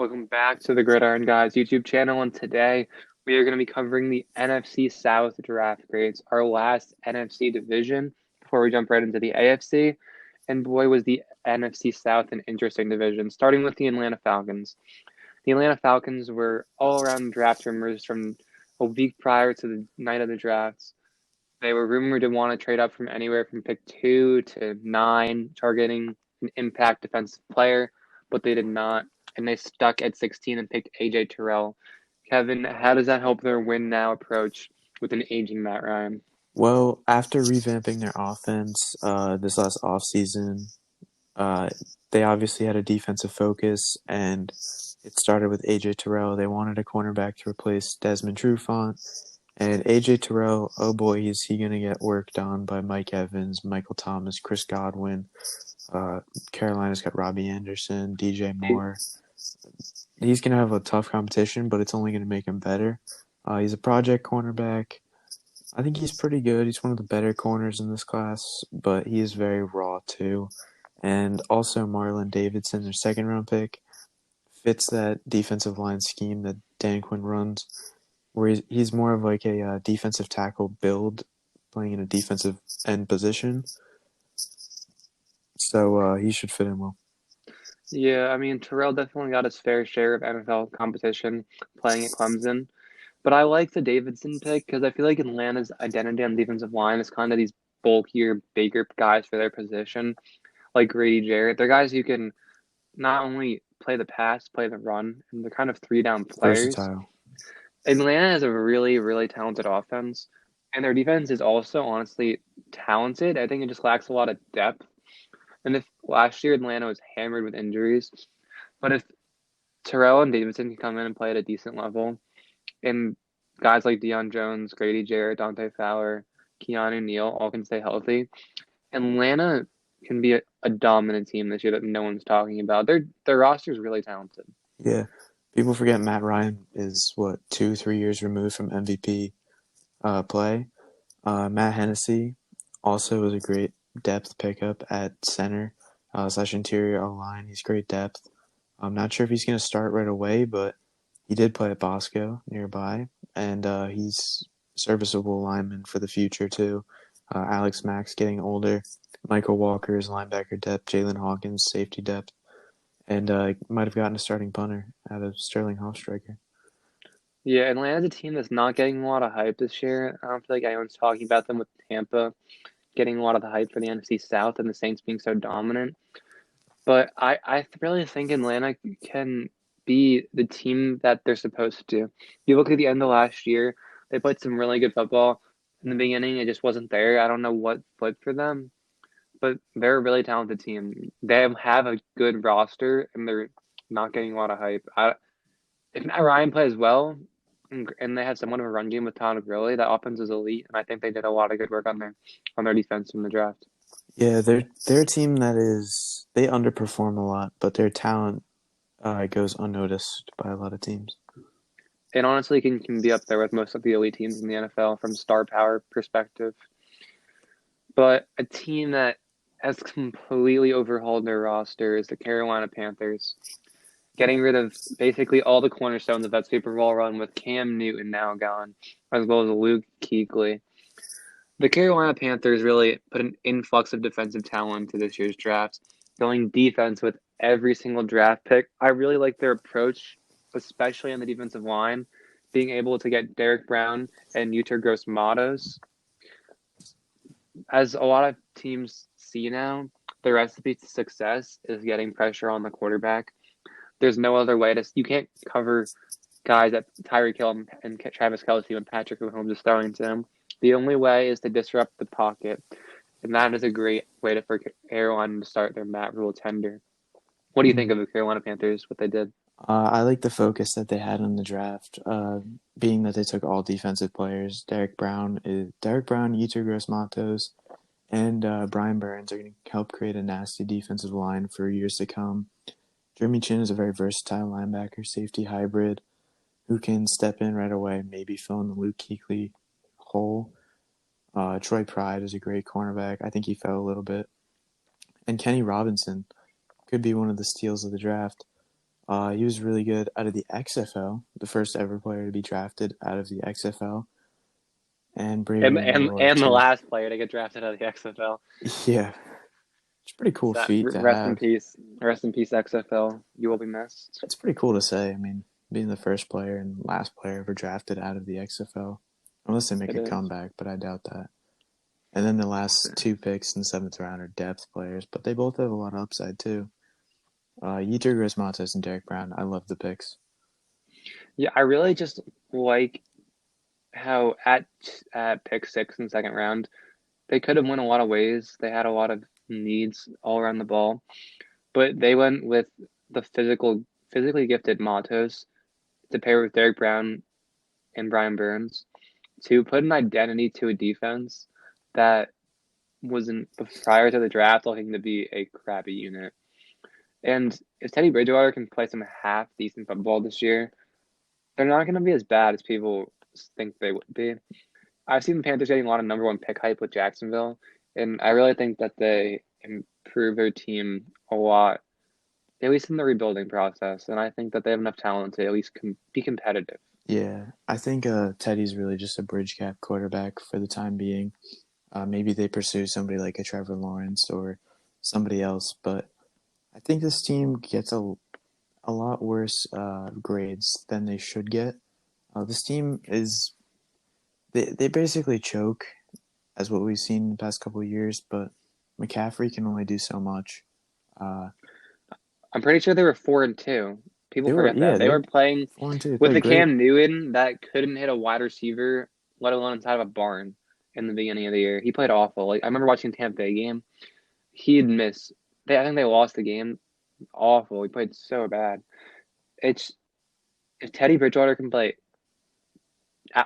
Welcome back to the Gridiron Guys YouTube channel, and today we are going to be covering the NFC South draft grades, our last NFC division before we jump right into the AFC. And boy, was the NFC South an interesting division, starting with the Atlanta Falcons. The Atlanta Falcons were all around draft rumors from a week prior to the night of the drafts. They were rumored to want to trade up from anywhere from pick 2 to 9, targeting an impact defensive player, but they did not, and they stuck at 16 and picked AJ Terrell. Kevin, how does that help their win now approach with an aging Matt Ryan? Well, after revamping their offense this last offseason, uh, they obviously had a defensive focus, and it started with AJ Terrell. They wanted a cornerback to replace Desmond Trufant, and AJ Terrell, oh boy, is he going to get worked on by Mike Evans, Michael Thomas, Chris Godwin. Carolina's got Robbie Anderson, DJ Moore. He's going to have a tough competition, but it's only going to make him better. He's a project cornerback. I think he's pretty good. He's one of the better corners in this class, but he is very raw too. And also Marlon Davidson, their second round pick, fits that defensive line scheme that Dan Quinn runs, where he's more of like a defensive tackle build, playing in a defensive end position. So he should fit in well. Yeah, I mean, Terrell definitely got his fair share of NFL competition playing at Clemson. But I like the Davidson pick because I feel like Atlanta's identity on the defensive line is kind of these bulkier, bigger guys for their position, like Grady Jarrett. They're guys who can not only play the pass, play the run, and they're kind of three down players. Versatile. Atlanta has a really, really talented offense, and their defense is also honestly talented. I think it just lacks a lot of depth. And if last year Atlanta was hammered with injuries, but if Terrell and Davidson can come in and play at a decent level, and guys like Deion Jones, Grady Jarrett, Dante Fowler, Keanu Neal all can stay healthy, Atlanta can be a dominant team this year that no one's talking about. Their roster is really talented. Yeah. People forget Matt Ryan is, 2-3 years removed from MVP play. Matt Hennessy also was a great depth pickup at center slash interior line. He's great depth. I'm not sure if he's going to start right away, but he did play at Bosco nearby, and he's serviceable lineman for the future too. Alex Mack's getting older. Michael Walker's linebacker depth. Jalen Hawkins safety depth, and might have gotten a starting punter out of Sterling Hofstrecker. Yeah, Atlanta's a team that's not getting a lot of hype this year. I don't feel like anyone's talking about them with Tampa getting a lot of the hype for the NFC South and the Saints being so dominant. But I really think Atlanta can be the team that they're supposed to. You look at the end of last year, they played some really good football. In the beginning, it just wasn't there. I don't know what flipped for them, but they're a really talented team. They have a good roster, and they're not getting a lot of hype. If Matt Ryan plays well, and they have somewhat of a run game with Todd Gurley, that offense is elite, and I think they did a lot of good work on their defense in the draft. Yeah, they're a team that is they underperform a lot, but their talent goes unnoticed by a lot of teams. It honestly can be up there with most of the elite teams in the NFL from star power perspective. But a team that has completely overhauled their roster is the Carolina Panthers, getting rid of basically all the cornerstones of that Super Bowl run with Cam Newton now gone, as well as Luke Kuechly. The Carolina Panthers really put an influx of defensive talent into this year's draft, going defense with every single draft pick. I really like their approach, especially on the defensive line, being able to get Derek Brown and Yetur Gross-Matos. As a lot of teams see now, the recipe to success is getting pressure on the quarterback. There's no other way you can't cover guys at Tyreek Hill and Travis Kelce when Patrick Mahomes is throwing to him. The only way is to disrupt the pocket, and that is a great way for Carolina to start their Matt Rule tender. What do you think Mm. of the Carolina Panthers, what they did? I like the focus that they had on the draft, being that they took all defensive players. Derek Brown, Yetur Gross-Matos, and Brian Burns are going to help create a nasty defensive line for years to come. Jeremy Chin is a very versatile linebacker, safety hybrid, who can step in right away, maybe fill in the Luke Kuechly hole. Troy Pride is a great cornerback. I think he fell a little bit. And Kenny Robinson could be one of the steals of the draft. He was really good out of the XFL, the first ever player to be drafted out of the XFL, and And braving the and Lord and the too. last player to get drafted out of the XFL. Yeah, it's a pretty cool That feat to rest in have. peace, rest in peace XFL. You will be missed. It's pretty cool to say. I mean, being the first player and last player ever drafted out of the XFL, unless they make It a is. comeback, but I doubt that. And then the last two picks in the seventh round are depth players, but they both have a lot of upside too. Yetur Gross-Matos and Derek Brown. I love the picks. Yeah, I really just like how at pick six in the second round, they could have went a lot of ways. They had a lot of needs all around the ball, but they went with the physically gifted Matos to pair with Derek Brown and Brian Burns to put an identity to a defense that wasn't prior to the draft looking to be a crappy unit. And if Teddy Bridgewater can play some half decent football this year, they're not going to be as bad as people think they would be. I've seen the Panthers getting a lot of number one pick hype with Jacksonville, and I really think that they improve their team a lot, at least in the rebuilding process. And I think that they have enough talent to at least be competitive. Yeah, I think Teddy's really just a bridge gap quarterback for the time being. Maybe they pursue somebody like a Trevor Lawrence or somebody else, but I think this team gets a lot worse grades than they should get. This team is they basically choke as what we've seen in the past couple of years, but McCaffrey can only do so much. Uh, I'm pretty sure they were 4-2. People they were forget that they they were were playing 4-2. They with played the great. Cam Newton that couldn't hit a wide receiver, let alone inside of a barn in the beginning of the year. He played awful. Like I remember watching the Tampa Bay game. He'd miss. I think they lost the game. Awful. He played so bad. It's if Teddy Bridgewater can play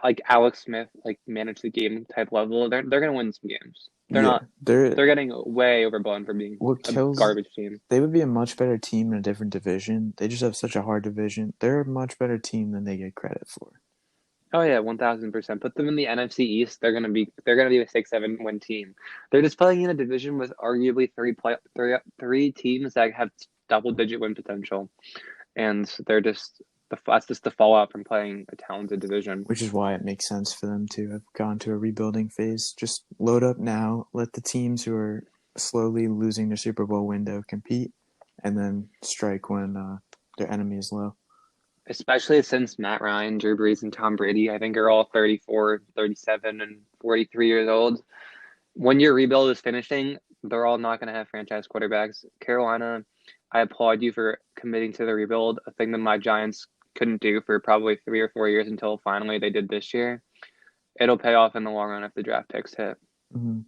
like Alex Smith, like manage the game type level, they're gonna win some games. They're Yeah, not. they're They're getting way overblown for being what a kills. garbage team. They would be a much better team in a different division. They just have such a hard division. They're a much better team than they get credit for. Oh yeah, 1,000%. Put them in the NFC East. They're gonna be a 6-7 win team. They're just playing in a division with arguably three teams that have double digit win potential, and that's just the fallout from playing a talented division. Which is why it makes sense for them to have gone to a rebuilding phase. Just load up now, let the teams who are slowly losing their Super Bowl window compete, and then strike when their enemy is low. Especially since Matt Ryan, Drew Brees, and Tom Brady, I think are all 34, 37, and 43 years old. When your rebuild is finishing, they're all not going to have franchise quarterbacks. Carolina, I applaud you for committing to the rebuild, a thing that my Giants couldn't do for probably 3 or 4 years until finally they did this year. It'll pay off in the long run if the draft picks hit. Mm-hmm.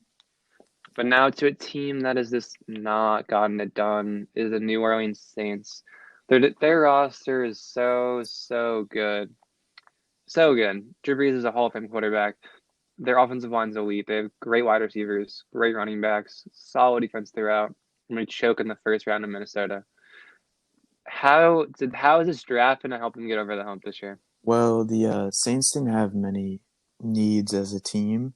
But now to a team that has just not gotten it done is the New Orleans Saints. Their roster is so good. So good. Drew Brees is a Hall of Fame quarterback. Their offensive line's elite. They have great wide receivers, great running backs, solid defense throughout. And they choke in the first round in Minnesota. How is this draft going to help them get over the hump this year? Well, the Saints didn't have many needs as a team,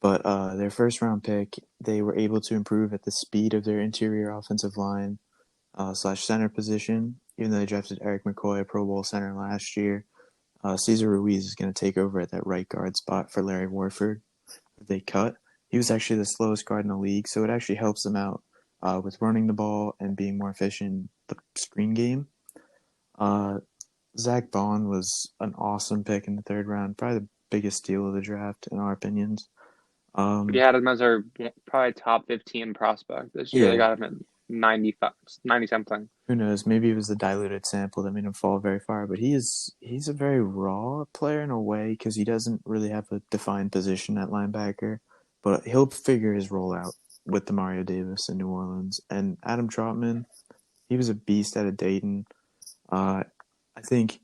but their first round pick, they were able to improve at the speed of their interior offensive line slash center position. Even though they drafted Eric McCoy, a Pro Bowl center last year, Cesar Ruiz is going to take over at that right guard spot for Larry Warford. They cut. He was actually the slowest guard in the league, so it actually helps them out with running the ball and being more efficient in the screen game. Uh, Zach Bond was an awesome pick in the third round, probably the biggest steal of the draft in our opinions. We had him as our probably top 15 prospect this year. They Yeah, got him at 95, 90 something. who knows? Maybe it was the diluted sample that made him fall very far, but he's a very raw player in a way because he doesn't really have a defined position at linebacker, but he'll figure his role out with the Mario Davis in New Orleans. And Adam Trotman, he was a beast out of Dayton. I think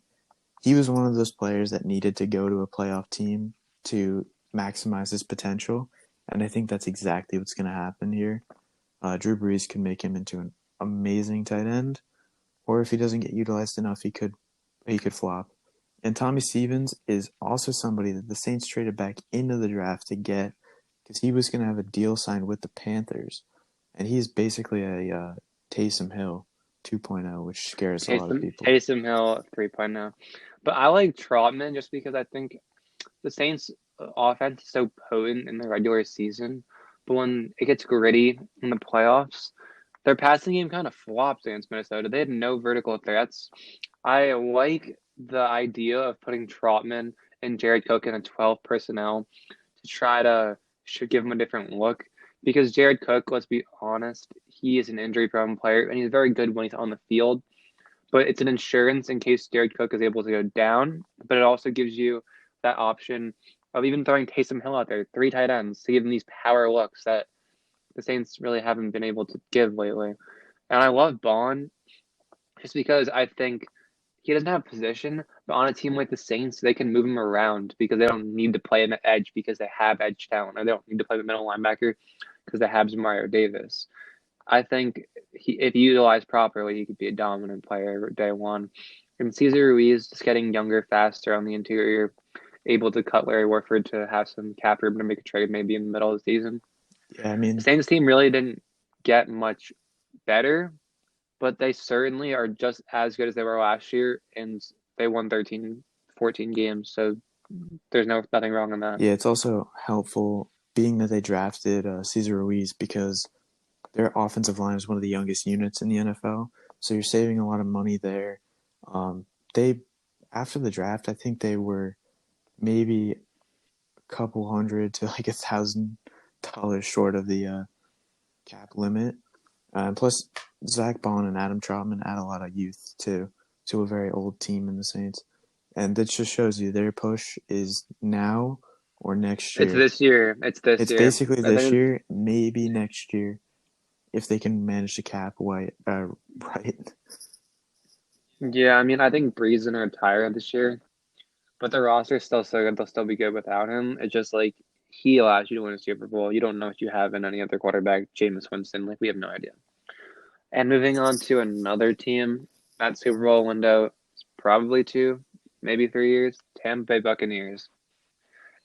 he was one of those players that needed to go to a playoff team to maximize his potential, and I think that's exactly what's going to happen here. Drew Brees can make him into an amazing tight end, or if he doesn't get utilized enough, he could flop. And Tommy Stevens is also somebody that the Saints traded back into the draft to get because he was going to have a deal signed with the Panthers, and he's basically a Taysom Hill 2.0, which scares a lot of Taysom people. Taysom Hill 3.0. But I like Trotman just because I think the Saints offense is so potent in the regular season, but when it gets gritty in the playoffs, their passing game kind of flops against Minnesota. They had no vertical threats. I like the idea of putting Trotman and Jared Cook in a 12 personnel to try to should give him a different look because Jared Cook, let's be honest, he is an injury prone player and he's very good when he's on the field, but it's an insurance in case Jared Cook is able to go down, but it also gives you that option of even throwing Taysom Hill out there, three tight ends, to give him these power looks that the Saints really haven't been able to give lately. And I love Bond just because I think he doesn't have position, but on a team like the Saints, they can move him around because they don't need to play him at edge because they have edge talent, or they don't need to play the middle linebacker because they have Mario Davis. I think if utilized properly, he could be a dominant player day one. And Cesar Ruiz just getting younger, faster on the interior, able to cut Larry Warford to have some cap room to make a trade maybe in the middle of the season. Yeah, I The mean, Saints team really didn't get much better, but they certainly are just as good as they were last year, and they won 13, 14 games, so there's nothing wrong in that. yeah, it's also helpful being that they drafted Cesar Ruiz because their offensive line is one of the youngest units in the NFL. So you're saving a lot of money there. They after the draft, I think they were maybe a couple hundred to like $1,000 short of the cap limit. Plus, Zach Bond and Adam Trotman add a lot of youth to a very old team in the Saints, and that just shows you their push is now or next It's year. this year. It's this It's year. basically I this think. year, maybe next year, if they can manage to cap White right. Yeah, I mean, I think Breeze gonna retire this year, but the roster is still so good. They'll still be good without him. It's just like he allows you to win a Super Bowl. You don't know what you have in any other quarterback. Jameis Winston, like we have no idea. And moving on to another team, that Super Bowl window is probably 2, maybe 3 years. Tampa Bay Buccaneers,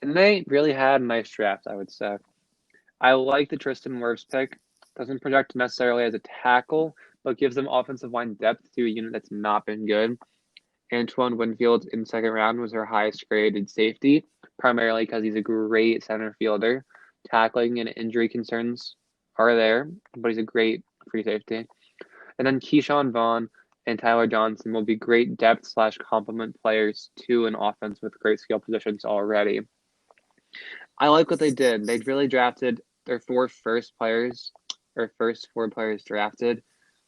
and they really had a nice draft, I would say. I like the Tristan Wirfs pick. Doesn't project necessarily as a tackle, but gives them offensive line depth to a unit that's not been good. Antoine Winfield in the second round was their highest graded safety, primarily because he's a great center fielder. Tackling and injury concerns are there, but he's a great free safety. And then Keyshawn Vaughn and Tyler Johnson will be great depth slash complement players to an offense with great skill positions already. I like what they did. They really drafted their first four players drafted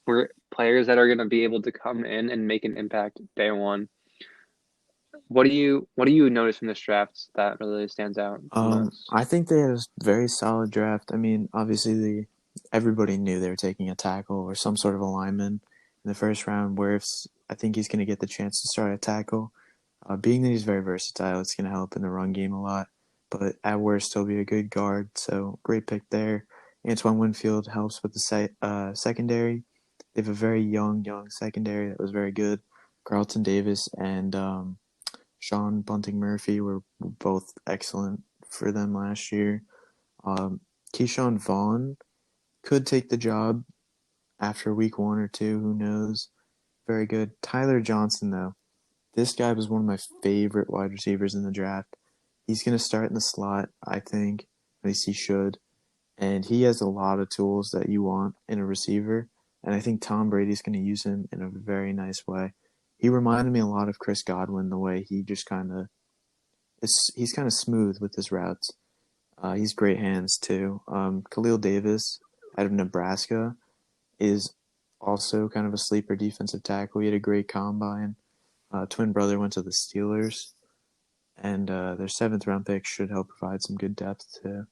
were players that are going to be able to come in and make an impact day one. What do you notice from this draft that really stands out the most? I think they had a very solid draft. I mean, obviously, everybody knew they were taking a tackle or some sort of a lineman in the first round. Where if I think he's going to get the chance to start a tackle, being that he's very versatile, it's going to help in the run game a lot. But at worst, he'll be a good guard. So great pick there. Antoine Winfield helps with the secondary. They have a very young secondary that was very good. Carlton Davis and Sean Bunting Murphy were both excellent for them last year. Keyshawn Vaughn could take the job after week 1 or 2. Who knows? Very good. Tyler Johnson, though. This guy was one of my favorite wide receivers in the draft. He's going to start in the slot, I think. At least he should. And he has a lot of tools that you want in a receiver. And I think Tom Brady's going to use him in a very nice way. He reminded me a lot of Chris Godwin, the way he just kind of he's kind of smooth with his routes. He's great hands too. Khalil Davis out of Nebraska is also kind of a sleeper defensive tackle. He had a great combine. Twin brother went to the Steelers, and their seventh round pick should help provide some good depth too.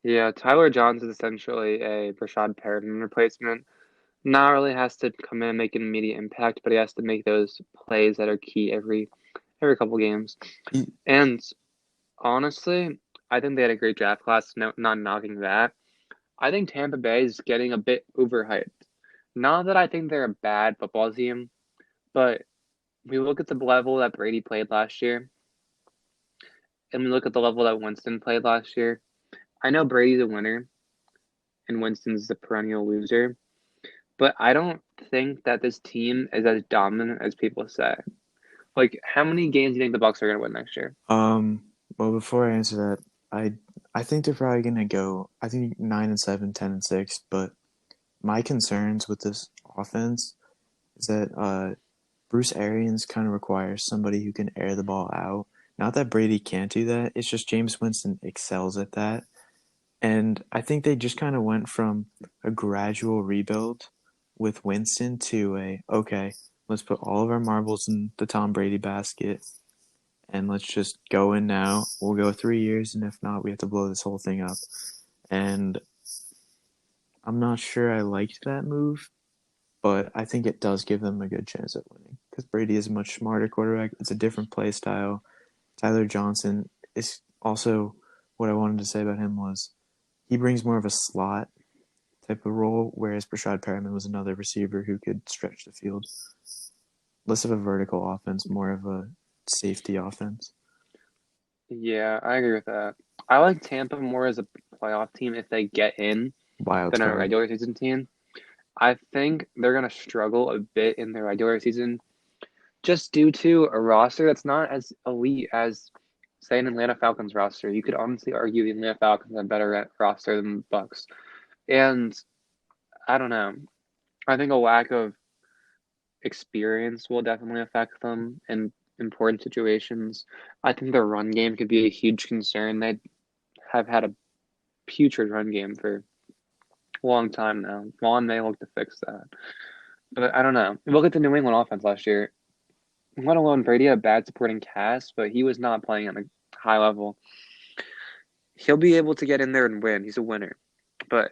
Yeah, Tyler Johnson is essentially a Rashad Perriman replacement. Not really has to come in and make an immediate impact, but he has to make those plays that are key every couple games. He, And honestly, I think they had a great draft class. No, not knocking that. I think Tampa Bay is getting a bit overhyped. Not that I think they're a bad football team, but we look at the level that Brady played last year, and we look at the level that Winston played last year. I know Brady's a winner, and Winston's the perennial loser, but I don't think that this team is as dominant as people say. Like, how many games do you think the Bucks are going to win next year? Um, well, before I answer that, I think they're probably gonna go. I think 9-7, 10-6. But my concerns with this offense is that Bruce Arians kind of requires somebody who can air the ball out. Not that Brady can't do that. It's just James Winston excels at that. And I think they just kind of went from a gradual rebuild with Winston to okay, let's put all of our marbles in the Tom Brady basket and let's just go in now. We'll go 3 years, and if not, we have to blow this whole thing up. And I'm not sure I liked that move, but I think it does give them a good chance at winning because Brady is a much smarter quarterback. It's a different play style. Tyler Johnson is also what I wanted to say about him was he brings more of a slot type of role, whereas Brashad Perriman was another receiver who could stretch the field. Less of a vertical offense, more of a safety offense. Yeah, I agree with that. I like Tampa more as a playoff team if they get in Wild than a card. regular season team. I think they're going to struggle a bit in their regular season just due to a roster that's not as elite as, say, an Atlanta Falcons roster. You could honestly argue the Atlanta Falcons have a better roster than the Bucks. And I don't know. I think a lack of experience will definitely affect them in important situations. I think their run game could be a huge concern. They have had a putrid run game for a long time now. Vaughn may look to fix that. But I don't know. Look at the New England offense last year. Let alone Brady had a bad supporting cast, but he was not playing at a high level. He'll be able to get in there and win. He's a winner. But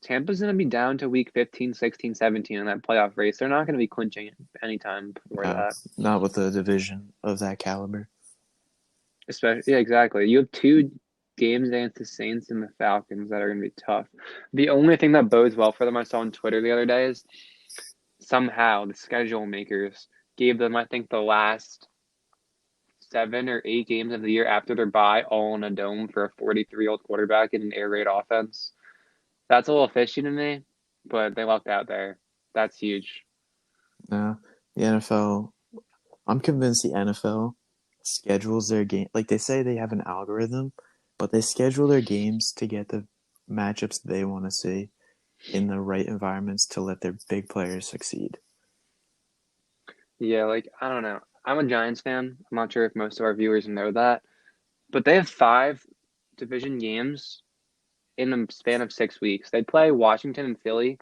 Tampa's going to be down to week 15, 16, 17 in that playoff race. They're not going to be clinching anytime before No, that. not with a division of that caliber. Especially, yeah, exactly. You have two games against the Saints and the Falcons that are going to be tough. The only thing that bodes well for them, I saw on Twitter the other day, is somehow the schedule makers gave them, I think, the last 7 or 8 games of the year after their bye all in a dome for a 43-year-old quarterback in an air raid offense. That's a little fishy to me, but they lucked out there. That's huge. No, the NFL. I'm convinced the NFL schedules their game like they say they have an algorithm, but they schedule their games to get the matchups they want to see in the right environments to let their big players succeed. Yeah, like, I don't know. I'm a Giants fan. I'm not sure if most of our viewers know that, but they have 5 division games in a span of 6 weeks. They play Washington and Philly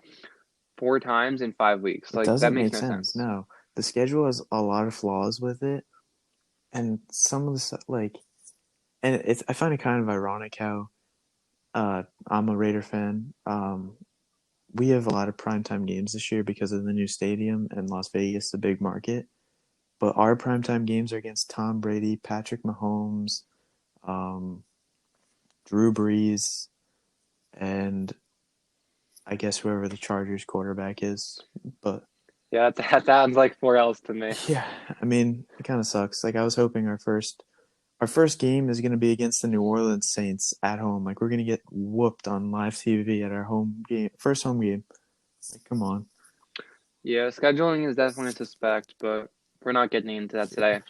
4 times in 5 weeks. It Like, that doesn't makes make no sense. sense. No, the schedule has a lot of flaws with it, and some of the stuff like, and it's I find it kind of ironic how I'm a Raider fan. We have a lot of primetime games this year because of the new stadium and Las Vegas, the big market. But our primetime games are against Tom Brady, Patrick Mahomes, um, Drew Brees, and I guess whoever the Chargers quarterback is. But Yeah, that sounds like 4 L's to me. yeah, I mean, it kind of sucks. Like I was hoping our first game is going to be against the New Orleans Saints at home. Like we're going to get whooped on live TV at our home game, first home game. Like come on. Yeah, scheduling is definitely suspect, but we're not getting into that today.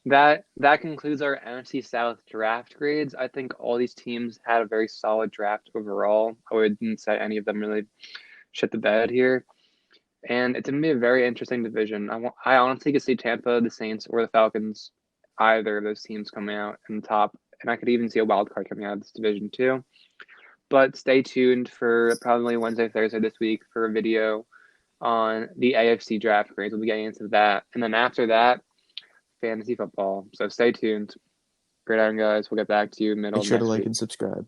That concludes our NFC South draft grades. I think all these teams had a very solid draft overall. I wouldn't say any of them really shit the bed here. And it's going to be a very interesting division. I honestly could see Tampa, the Saints, or the Falcons, either of those teams coming out in the top. And I could even see a wild card coming out of this division too. But stay tuned for probably Wednesday, Thursday this week for a video on the AFC draft grades. We'll be getting into that. And then after that, fantasy football. So stay tuned. Gridiron guys, we'll get back to you middle Make of sure to next like week. and subscribe.